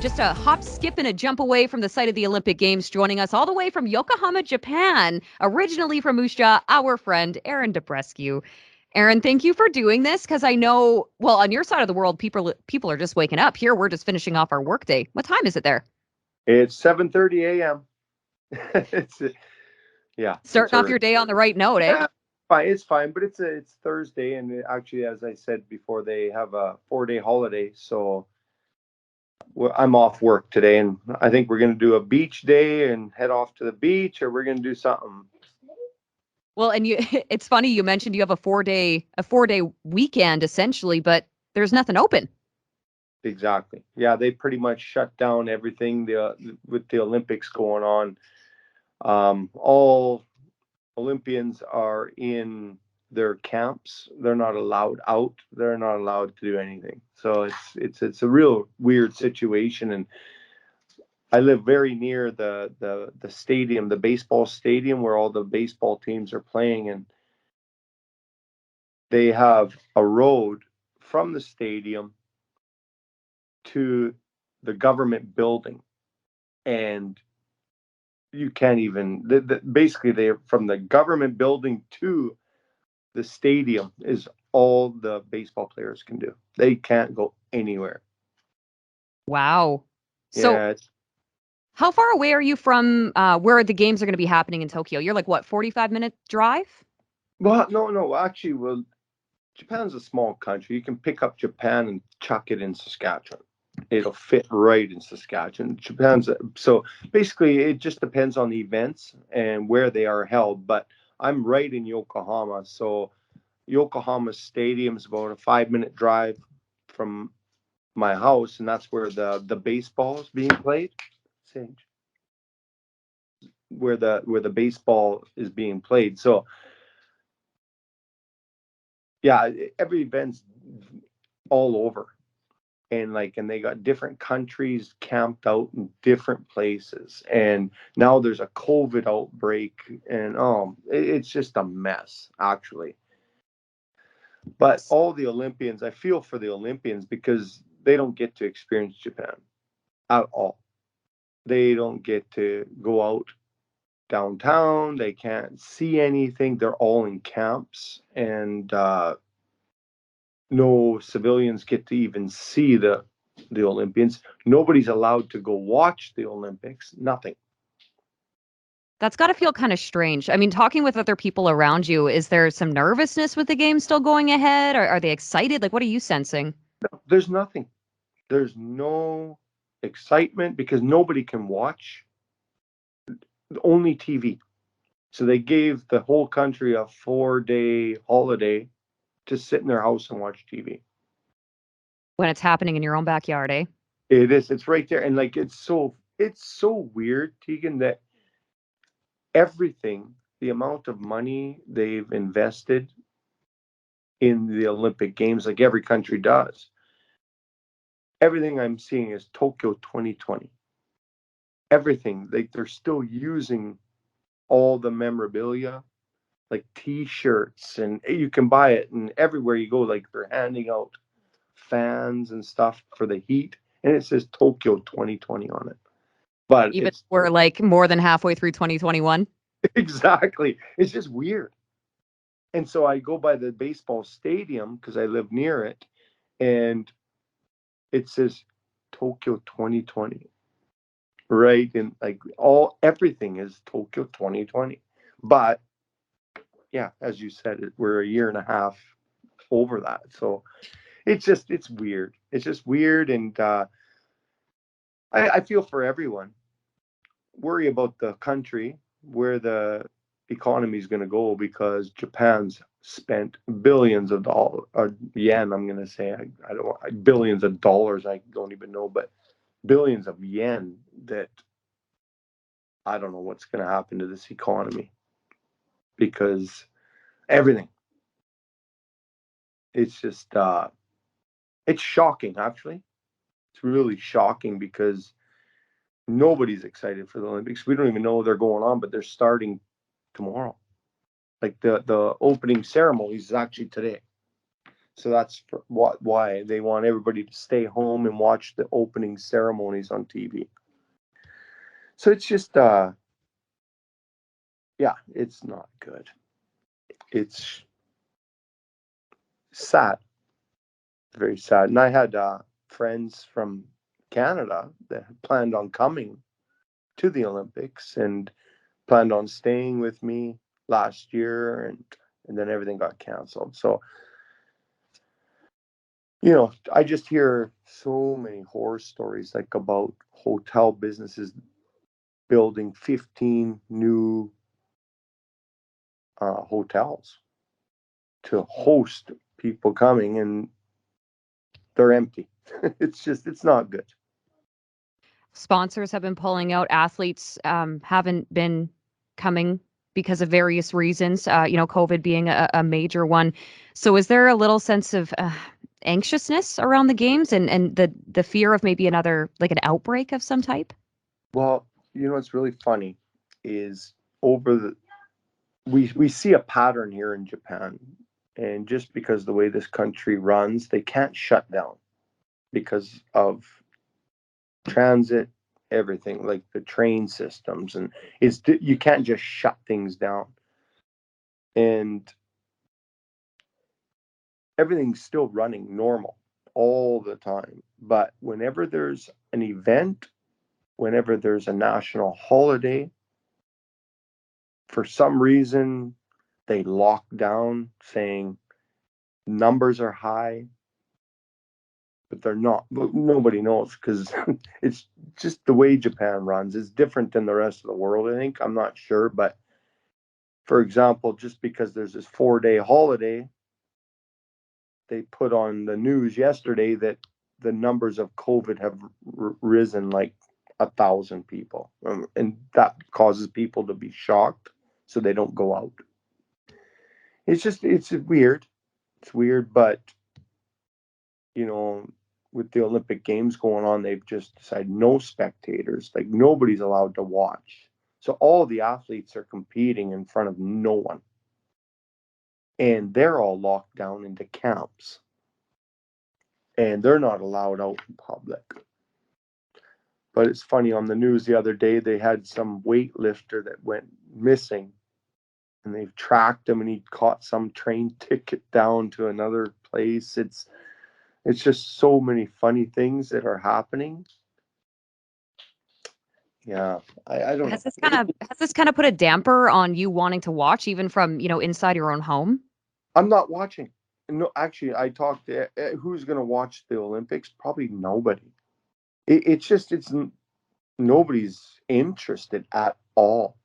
just a hop, skip, and a jump away from the site of the Olympic Games, joining us all the way from Yokohama, Japan, originally from Moose Jaw, our friend Arron Dobrescu. Arron, thank you for doing this, because I know, well, on your side of the world, people are just waking up. Here, we're just finishing off our workday. What time is it there? It's 7:30 a.m. Starting off your day on the right note, eh? Yeah, fine. It's fine, but it's Thursday, and actually, as I said before, they have a 4-day holiday, so I'm off work today, and I think we're going to do a beach day and head off to the beach, or we're going to do something. Well, and it's funny you mentioned you have a 4-day weekend essentially, but there's nothing open. Exactly. Yeah, they pretty much shut down everything with the Olympics going on. All Olympians are in their camps. They're not allowed out. They're not allowed to do anything. So it's a real weird situation. And I live very near the stadium, the baseball stadium where all the baseball teams are playing, and they have a road from the stadium to the government building, and you can't even basically they're from the government building to the stadium is all the baseball players can do. They can't go anywhere. Wow. So Yeah. how far away are you from where the games are going to be happening in Tokyo? You're like, what, 45-minute drive? Well, no. Actually, well, Japan's a small country. You can pick up Japan and chuck it in Saskatchewan. It'll fit right in Saskatchewan. So basically it just depends on the events and where they are held. But I'm right in Yokohama, so Yokohama Stadium is about a 5-minute drive from my house, and that's where the baseball is being played. Sage. Where the baseball is being played. So yeah, every event's all over. And they got different countries camped out in different places, and now there's a COVID outbreak, and it's just a mess actually. But all the Olympians, I feel for the Olympians because they don't get to experience Japan at all. They don't get to go out downtown. They can't see anything. They're all in camps, and no civilians get to even see the Olympians. Nobody's allowed to go watch the Olympics. Nothing. That's got to feel kind of strange. I mean, talking with other people around you, is there some nervousness with the game still going ahead? Or are they excited? Like, what are you sensing? No, there's nothing. There's no excitement because nobody can watch. Only TV. So they gave the whole country a 4-day holiday to sit in their house and watch TV. When it's happening in your own backyard, eh? It is. It's right there, and it's so weird, Teagan, that everything, the amount of money they've invested in the Olympic Games, like every country does. Everything I'm seeing is Tokyo 2020. Everything. They're still using all the memorabilia, like T-shirts, and you can buy it, and everywhere you go, like they're handing out fans and stuff for the heat, and it says Tokyo 2020 on it. But even we're like more than halfway through 2021. Exactly. It's just weird. And so I go by the baseball stadium because I live near it, and it says Tokyo 2020. Right. And everything is Tokyo 2020. But yeah, as you said, we're a year and a half over that. So it's weird. It's just weird. And I feel for everyone. Worry about the country where the economy is going to go, because Japan's spent billions of dollars, or yen, I'm going to say, I don't, billions of dollars, I don't even know, but billions of yen, that I don't know what's going to happen to this economy, because everything, it's just, it's shocking, actually. It's really shocking because nobody's excited for the Olympics. We don't even know they're going on, but they're starting tomorrow. Like the opening ceremony is actually today. So that's why they want everybody to stay home and watch the opening ceremonies on TV. So it's just, yeah, it's not good. It's sad, very sad. And I had friends from Canada that had planned on coming to the Olympics and planned on staying with me last year, and then everything got canceled. So, I just hear so many horror stories like about hotel businesses building 15 new hotels to host people coming, and they're empty. It's not good. Sponsors have been pulling out. Athletes haven't been coming because of various reasons, COVID being a major one. So is there a little sense of anxiousness around the games and the fear of maybe another, like an outbreak of some type? Well, what's really funny is over the we see a pattern here in Japan, and just because the way this country runs, they can't shut down because of transit, everything like the train systems, and you can't just shut things down, and everything's still running normal all the time. But whenever there's an event, whenever there's a national holiday, for some reason they lock down, saying numbers are high, but they're not. But nobody knows because it's just the way Japan runs. It's different than the rest of the world, I think. I'm not sure, but for example, just because there's this 4-day holiday, they put on the news yesterday that the numbers of COVID have risen like 1,000 people, and that causes people to be shocked, so they don't go out. It's weird. It's weird, but you know, with the Olympic Games going on, they've just decided no spectators, like nobody's allowed to watch. So all the athletes are competing in front of no one, and they're all locked down into camps, and they're not allowed out in public. But it's funny, on the news the other day, they had some weightlifter that went missing, and they've tracked him, and he caught some train ticket down to another place. It's just so many funny things that are happening. Yeah, I don't know. Has this kind of put a damper on you wanting to watch even from, inside your own home? I'm not watching. No, actually, I talked to who's going to watch the Olympics. Probably nobody. It's nobody's interested at all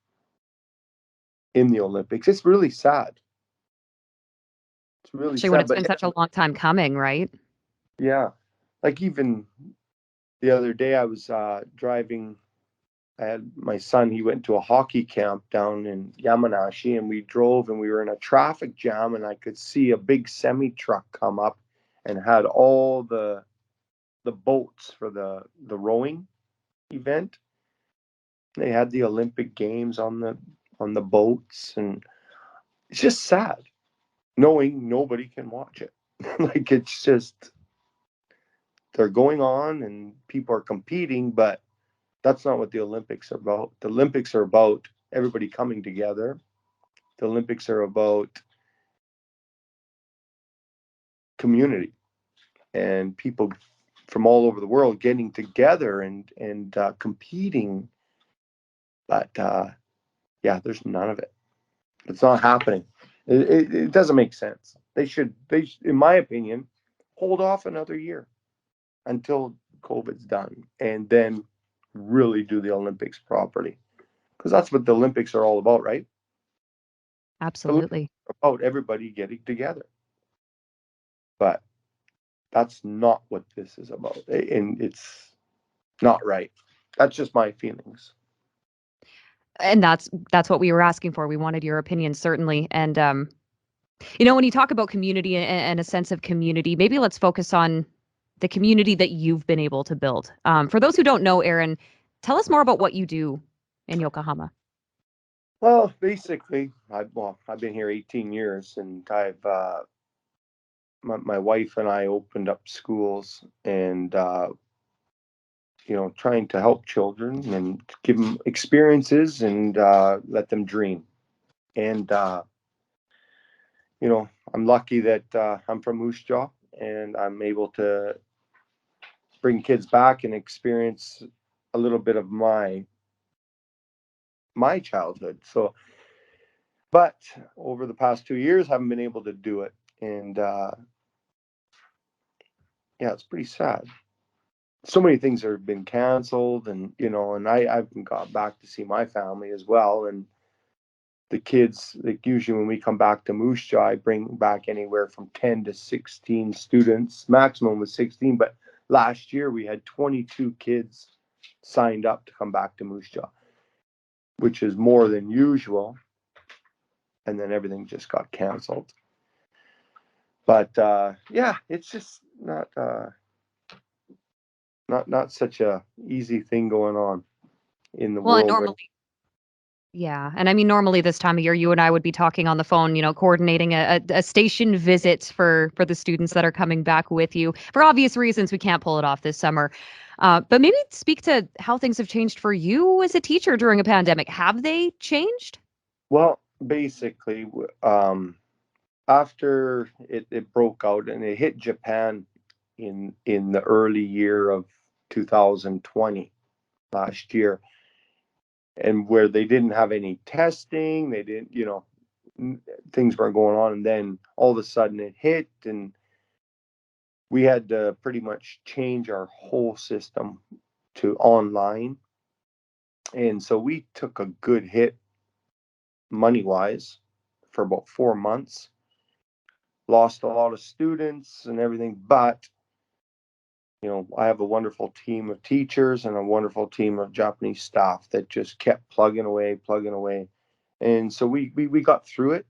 in the Olympics. It's really sad. It's really Especially when sad. it's But been such a long time coming, right? yeah, like even the other day, I was driving. I had my son. He went to a hockey camp down in Yamanashi, and we drove, and we were in a traffic jam, and I could see a big semi truck come up and had all the boats for the rowing event. They had the Olympic Games on the boats, and it's just sad knowing nobody can watch it. Like it's just they're going on and people are competing, but that's not what the Olympics are about. The Olympics are about everybody coming together. The Olympics are about community and people from all over the world getting together and competing. But yeah, there's none of it. It's not happening. It doesn't make sense. In my opinion, hold off another year until COVID's done, and then really do the Olympics properly. Because that's what the Olympics are all about, right? The Olympics Absolutely. are about everybody getting together. But that's not what this is about, and it's not right. That's just my feelings. And that's what we were asking for. We wanted your opinion, certainly. And when you talk about community and a sense of community, maybe let's focus on the community that you've been able to build. For those who don't know, Arron, tell us more about what you do in Yokohama. Well, basically, I've been here 18 years, and I've my wife and I opened up schools and, trying to help children and give them experiences and let them dream. And, I'm lucky that I'm from Moose Jaw and I'm able to bring kids back and experience a little bit of my childhood. So, but over the past 2 years, haven't been able to do it. And yeah, it's pretty sad. So many things have been canceled, and I haven't got back to see my family as well. And the kids, like usually when we come back to Moose Jaw, I bring back anywhere from 10 to 16 students. Maximum was 16, but last year we had 22 kids signed up to come back to Moose Jaw, which is more than usual. And then everything just got canceled. But yeah, it's just not such a easy thing going on in the Well, and world right. normally, yeah. And I mean, normally this time of year, you and I would be talking on the phone, coordinating a station visit for the students that are coming back with you. For obvious reasons, we can't pull it off this summer. But maybe speak to how things have changed for you as a teacher during a pandemic. Have they changed? Well, basically, after it broke out and it hit Japan in the early year of 2020 last year, and where they didn't have any testing, they didn't, things weren't going on, and then all of a sudden it hit, and we had to pretty much change our whole system to online. And so we took a good hit money wise for about 4 months, lost a lot of students and everything. But, I have a wonderful team of teachers and a wonderful team of Japanese staff that just kept plugging away, plugging away. And so we got through it,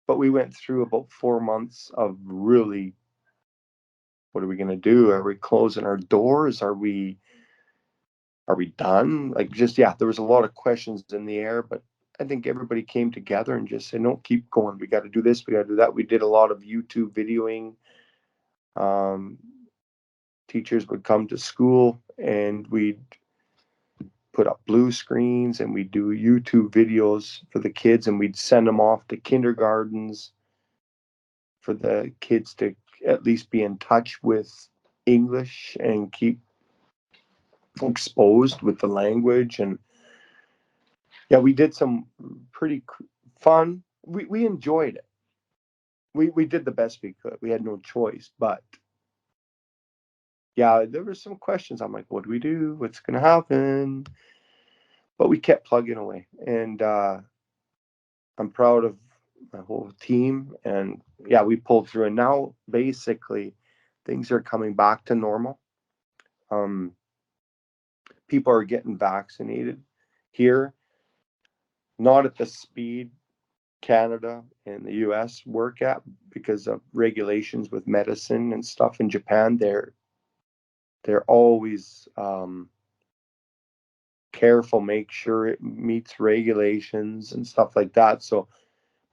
but we went through about 4 months of really, what are we going to do? Are we closing our doors? Are we done? Like, just, yeah, there was a lot of questions in the air, but I think everybody came together and just said, no, keep going. We got to do this. We got to do that. We did a lot of YouTube videoing. Teachers would come to school and we'd put up blue screens and we'd do YouTube videos for the kids, and we'd send them off to kindergartens for the kids to at least be in touch with English and keep exposed with the language. And yeah, we did some pretty fun. We enjoyed it. We did the best we could. We had no choice. But yeah, there were some questions. I'm like, what do we do? What's going to happen? But we kept plugging away. And I'm proud of my whole team. And yeah, we pulled through. And now basically things are coming back to normal. People are getting vaccinated here, not at the speed Canada and the US work at because of regulations with medicine and stuff. In Japan, they're always careful, make sure it meets regulations and stuff like that. So,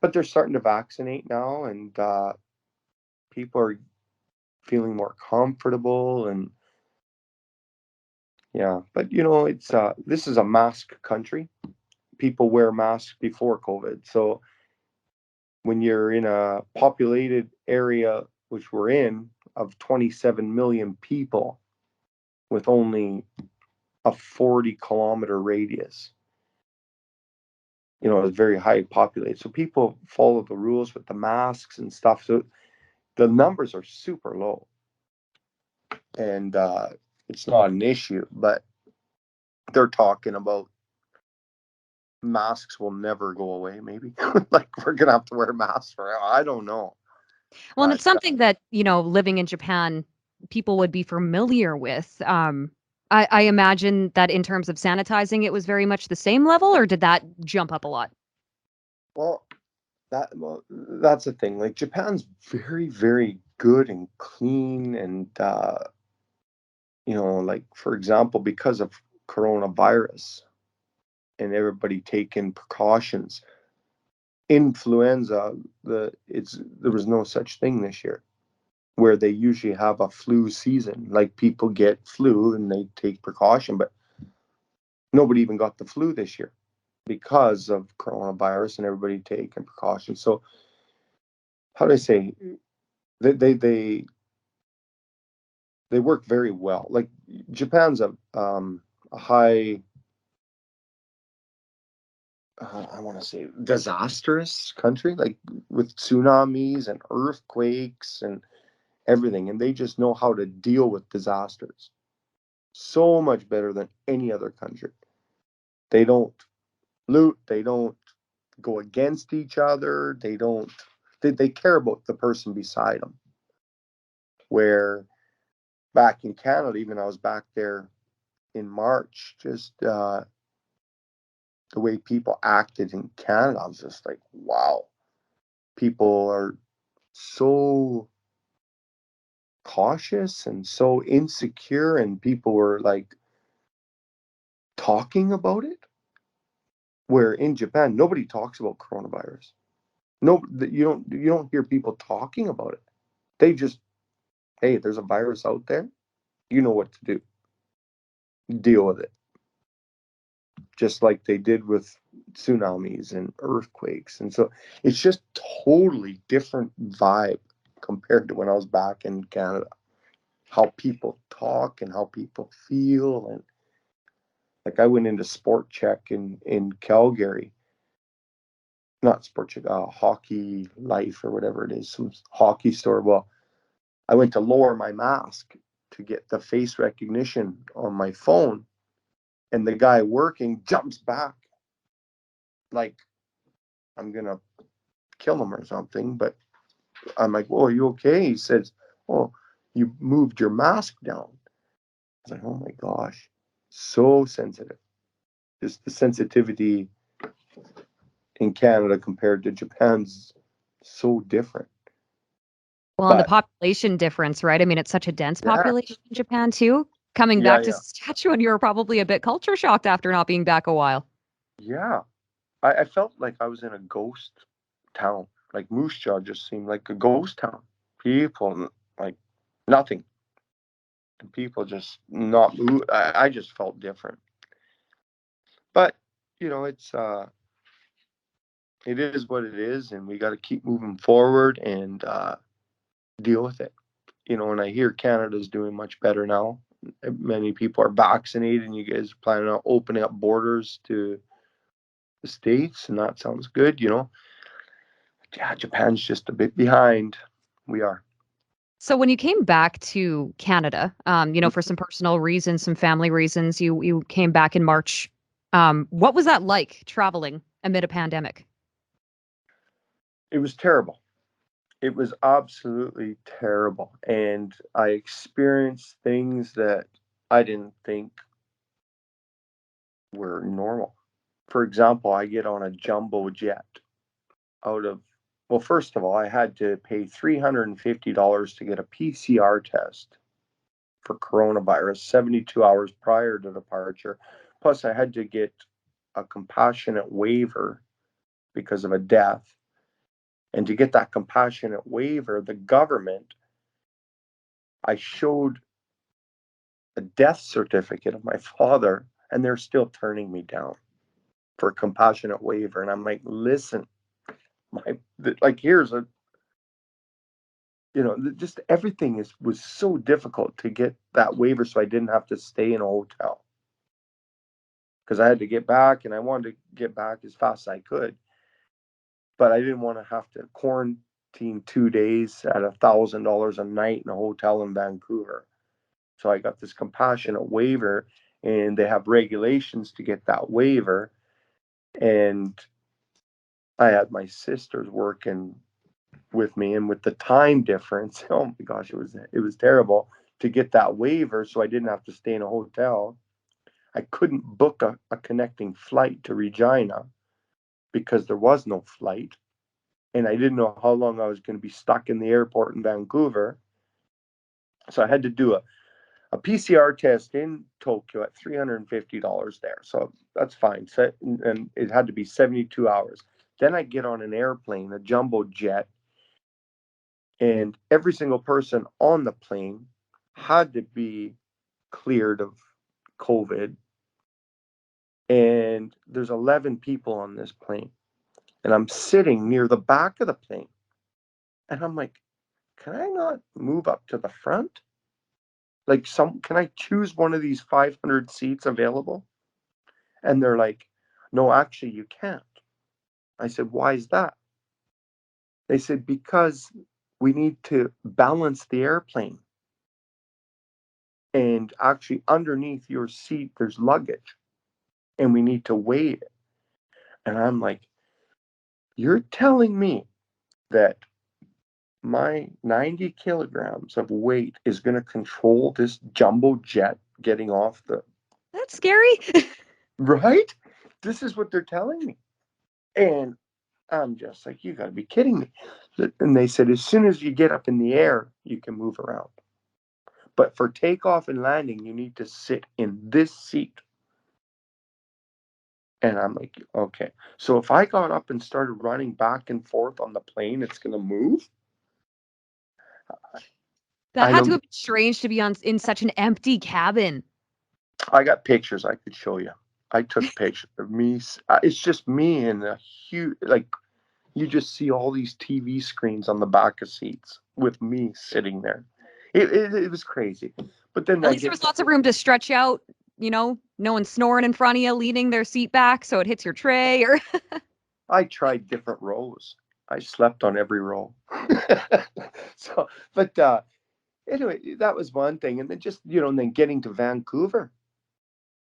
but they're starting to vaccinate now, and people are feeling more comfortable. And yeah, but it's this is a mask country. People wear masks before COVID, so when you're in a populated area, which we're in, of 27 million people with only a 40-kilometer radius, it's very high populated. So people follow the rules with the masks and stuff. So the numbers are super low. And it's not an issue, but they're talking about masks will never go away, maybe. Like, we're going to have to wear masks forever. I don't know. Well, and But it's something that, living in Japan, people would be familiar with. I imagine that in terms of sanitizing, it was very much the same level, or did that jump up a lot? well, that's the thing. Like, Japan's very, very good and clean, and like, for example, because of coronavirus and everybody taking precautions, influenza, there was no such thing this year. where they usually have a flu season. Like people get flu and they take precaution, but nobody even got the flu this year because of coronavirus and everybody taking precautions. So how do I say, they work very well. Like Japan's a high, I want to say disastrous country, like with tsunamis and earthquakes and everything, and they just know how to deal with disasters so much better than any other country. They don't loot, they don't go against each other, they care about the person beside them. Where back in Canada, even I was back there in March, just the way people acted in Canada, I was just like, wow, people are so cautious and so insecure, and people were like talking about it. Where in Japan, nobody talks about coronavirus. No, you don't hear people talking about it. They just, hey, there's a virus out there. You know what to do. Deal with it. Just like they did with tsunamis and earthquakes. And so it's just totally different vibe compared to when I was back in Canada. How people talk and how people feel. And like I went into Sport Check in Calgary, not Sport Check, Hockey Life or whatever it is, some hockey store. Well, I went to lower my mask to get the face recognition on my phone, and the guy working jumps back like I'm gonna kill him or something. But I'm like, "Oh, are you okay?" He says, "Oh, you moved your mask down." I was like, "Oh my gosh, so sensitive." Just the sensitivity in Canada compared to Japan's so different. Well, and the But population difference, right? I mean, it's such a dense yeah, population in Japan too. Coming yeah, back to yeah, Saskatchewan, you were probably a bit culture shocked after not being back a while. yeah. I felt like I was in a ghost town. Like Moose Jaw just seemed like a ghost town. People like nothing. And people just not move. I just felt different. But it is what it is, and we got to keep moving forward and deal with it. And I hear Canada's doing much better now. Many people are vaccinated, and you guys are planning on opening up borders to the States, and that sounds good. Yeah, Japan's just a bit behind. We are. So when you came back to Canada, for some personal reasons, some family reasons, you came back in March. What was that like traveling amid a pandemic? It was terrible. It was absolutely terrible. And I experienced things that I didn't think were normal. For example, I get on a jumbo jet out of, well, first of all, I had to pay $350 to get a PCR test for coronavirus 72 hours prior to departure. Plus, I had to get a compassionate waiver because of a death. And to get that compassionate waiver, the government, I showed a death certificate of my father, and they're still turning me down for a compassionate waiver. And I'm like, listen, here's a, just everything was so difficult to get that waiver, so I didn't have to stay in a hotel because I had to get back, and I wanted to get back as fast as I could, but I didn't want to have to quarantine 2 days at $1,000 a night in a hotel in Vancouver. So I got this compassionate waiver, and they have regulations to get that waiver. And I had my sisters working with me, and with the time difference, oh my gosh, it was terrible to get that waiver, so I didn't have to stay in a hotel. I couldn't book a connecting flight to Regina because there was no flight, and I didn't know how long I was going to be stuck in the airport in Vancouver. So I had to do a PCR test in Tokyo at $350 there. So that's fine. So, and it had to be 72 hours. Then I get on an airplane, a jumbo jet, And every single person on the plane had to be cleared of COVID. And there's 11 people on this plane. And I'm sitting near the back of the plane. And I'm like, can I not move up to the front? Like, can I choose one of these 500 seats available? And they're like, no, actually, you can't. I said, why is that? They said, because we need to balance the airplane. And actually, underneath your seat, there's luggage. And we need to weigh it. And I'm like, you're telling me that my 90 kilograms of weight is going to control this jumbo jet getting off the. That's scary. Right? This is what they're telling me. And I'm just like, you got to be kidding me. And they said, as soon as you get up in the air, you can move around. But for takeoff and landing, you need to sit in this seat. And I'm like, okay. So if I got up and started running back and forth on the plane, it's going to move? That I had to don't. have been strange to be in such an empty cabin. I got pictures I could show you. I took pictures of me. It's just me and a huge, like, you just see all these TV screens on the back of seats with me sitting there. It was crazy. But then At I least there get, was lots of room to stretch out, no one snoring in front of you, leaning their seat back so it hits your tray or I tried different rows. I slept on every row. So, but anyway, that was one thing. And then just, and then getting to Vancouver.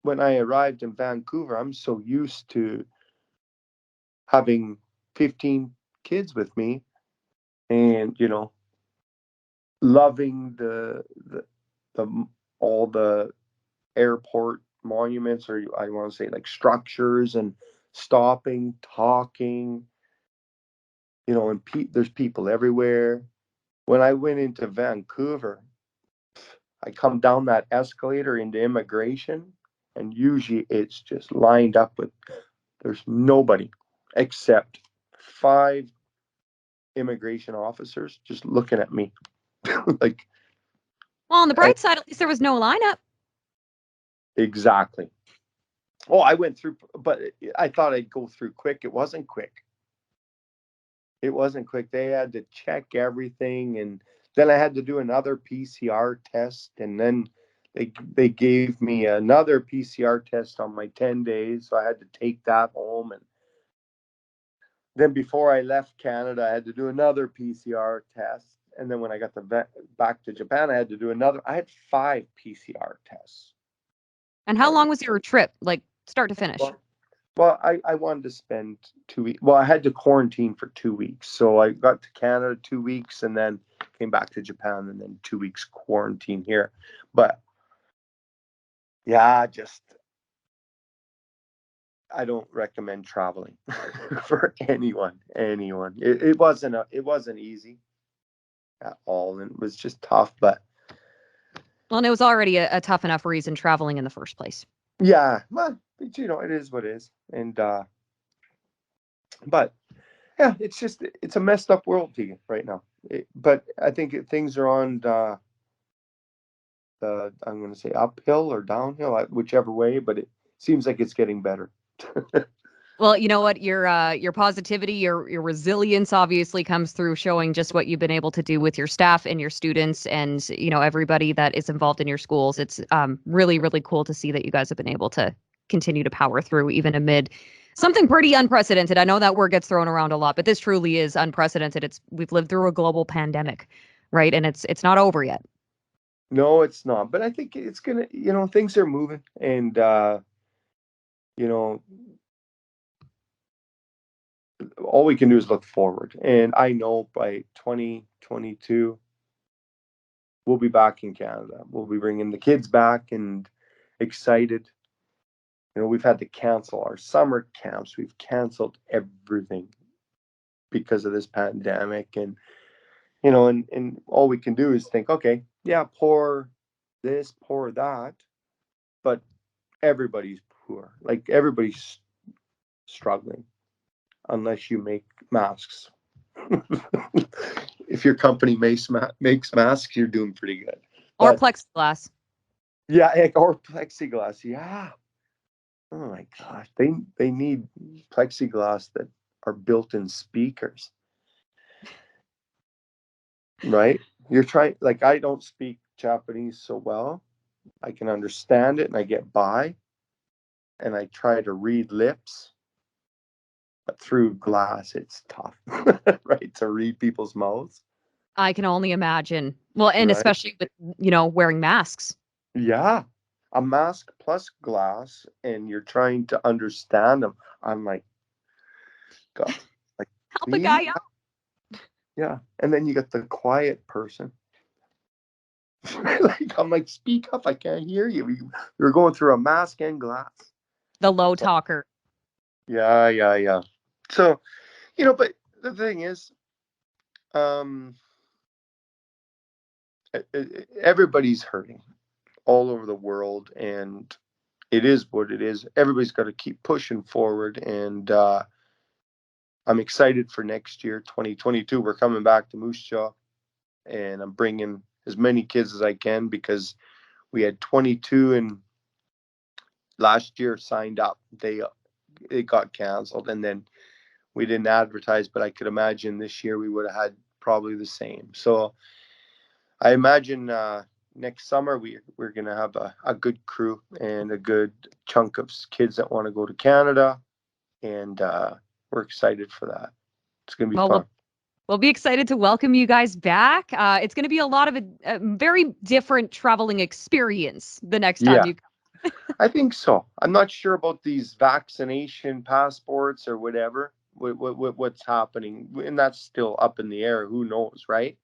When I arrived in Vancouver, I'm so used to having 15 kids with me and, loving the all the airport monuments, or I want to say like structures, and stopping, talking, and there's people everywhere. When I went into Vancouver, I come down that escalator into immigration, and usually it's just lined up with, there's nobody except 5 immigration officers just looking at me. Like, well, on the bright side, at least there was no lineup. exactly. Oh, I went through, but I thought I'd go through quick. It wasn't quick. It wasn't quick. They had to check everything, and then I had to do another PCR test, and then they gave me another PCR test on my 10 days, so I had to take that home. And then before I left Canada, I had to do another PCR test, and then when I got back to Japan, I had to do another. I had 5 PCR tests. And how long was your trip, like start to finish? Well, I wanted to spend 2 weeks. Well, I had to quarantine for 2 weeks. So I got to Canada 2 weeks and then came back to Japan and then 2 weeks quarantine here. But yeah, I don't recommend traveling for anyone. It wasn't easy at all, and it was just tough. But Well, and it was already a tough enough reason traveling in the first place. yeah, well, it is what it is. And but yeah, it's a messed up world, Teagan, right now. But I think things are on I'm going to say uphill or downhill, whichever way, but it seems like it's getting better. Well, you know what? Your positivity, your resilience obviously comes through showing just what you've been able to do with your staff and your students and everybody that is involved in your schools. It's really, really cool to see that you guys have been able to continue to power through even amid something pretty unprecedented. I know that word gets thrown around a lot, but this truly is unprecedented. We've lived through a global pandemic, right? And it's not over yet. No, it's not. But I think it's gonna, things are moving, and you know, all we can do is look forward. And I know by 2022, we'll be back in Canada. We'll be bringing the kids back and excited. We've had to cancel our summer camps. We've canceled everything because of this pandemic, and and all we can do is think, okay, yeah, pour this, pour that, but everybody's poor. Like, everybody's struggling unless you make masks. if your company makes masks, you're doing pretty good. Or But plexiglass. yeah, or plexiglass. Yeah. Oh my gosh, they need plexiglass that are built-in speakers, right? You're trying, like, I don't speak Japanese so well. I can understand it and I get by, and I try to read lips, but through glass, it's tough, right? To read people's mouths, I can only imagine. Well, and right? especially with, wearing masks. Yeah. A mask plus glass, and you're trying to understand them. I'm like, God, like, Help a please? guy out. Yeah. And then you got the quiet person. Like, I'm like, speak up, I can't hear you. You're going through a mask and glass. The low So, talker. yeah. So, but the thing is, um, everybody's hurting all over the world, and it is what it is. Everybody's got to keep pushing forward, and I'm excited for next year, 2022. We're coming back to Moose Jaw, and I'm bringing as many kids as I can because we had 22 and last year signed up. It got canceled, and then we didn't advertise. But I could imagine this year we would have had probably the same. So I imagine next summer we're gonna have a good crew and a good chunk of kids that want to go to Canada, and we're excited for that. It's gonna be Well, fun. we'll be excited to welcome you guys back. It's going to be a lot of a very different traveling experience the next time Yeah, you come. I think so. I'm not sure about these vaccination passports or whatever. What's happening, and that's still up in the air. Who knows, right?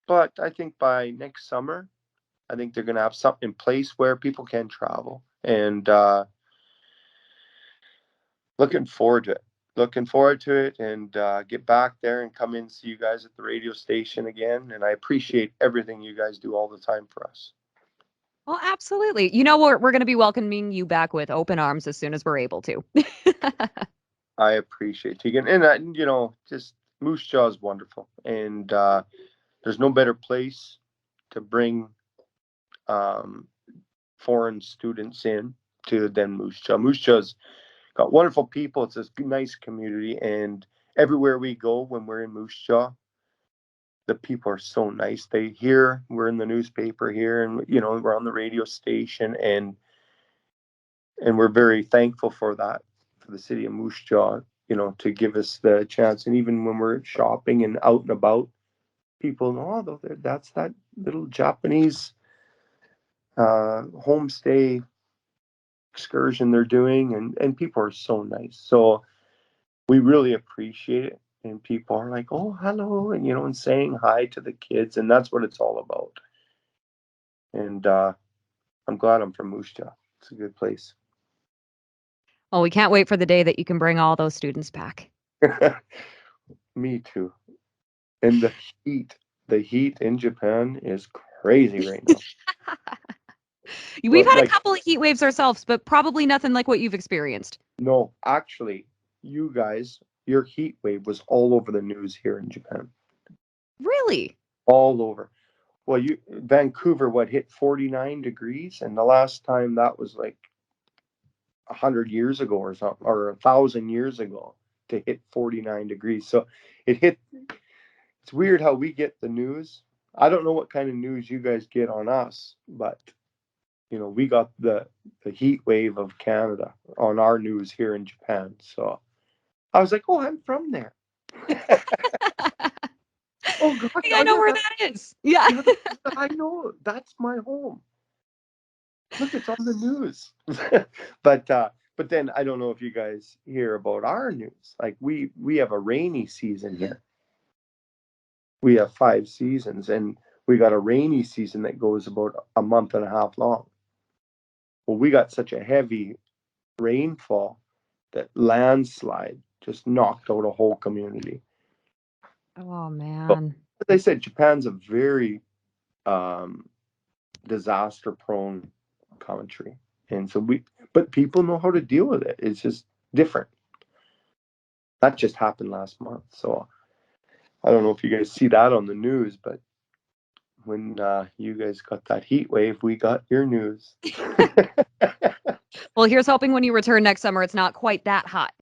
But I think by next summer, I think they're going to have something in place where people can travel, and looking forward to it. Looking forward to it, and get back there and come in and see you guys at the radio station again. And I appreciate everything you guys do all the time for us. Well, absolutely. We're going to be welcoming you back with open arms as soon as we're able to. I appreciate Teagan, and just Moose Jaw is wonderful, and there's no better place to bring um, foreign students in to than Moose Jaw. Moose Jaw's got wonderful people. It's a nice community, and everywhere we go when we're in Moose Jaw, the people are so nice. They hear we're in the newspaper here, and we're on the radio station, and we're very thankful for that, for the city of Moose Jaw, to give us the chance. And even when we're shopping and out and about, people know, oh, that's that little Japanese homestay excursion they're doing, and people are so nice. So we really appreciate it. And people are like, oh, hello, and saying hi to the kids, and that's what it's all about. And I'm glad I'm from Moose Jaw. It's a good place. Well, we can't wait for the day that you can bring all those students back. Me too. And the heat in Japan is crazy right now. We've Well, had a like, couple of heat waves ourselves, but probably nothing like what you've experienced. no, actually, you guys, your heat wave was all over the news here in Japan. Really? All over. Well, Vancouver, what, hit 49 degrees? And the last time that was like 100 years ago or something, or 1,000 years ago, to hit 49 degrees. So it hit. It's weird how we get the news. I don't know what kind of news you guys get on us, but we got the heat wave of Canada on our news here in Japan. So I was like, oh, I'm from there. Oh gosh, I know yeah, where that is. Yeah. yeah, I know that's my home. Look, it's on the news. But then I don't know if you guys hear about our news. Like we have a rainy season here. We have 5 seasons, and we got a rainy season that goes about a month and a half long. Well, we got such a heavy rainfall that landslide just knocked out a whole community. Oh, So, man. as I said, Japan's a very um, disaster prone country. And so but people know how to deal with it. It's just different. That just happened last month. So I don't know if you guys see that on the news, but when you guys got that heat wave, we got your news. Well, here's hoping when you return next summer, it's not quite that hot.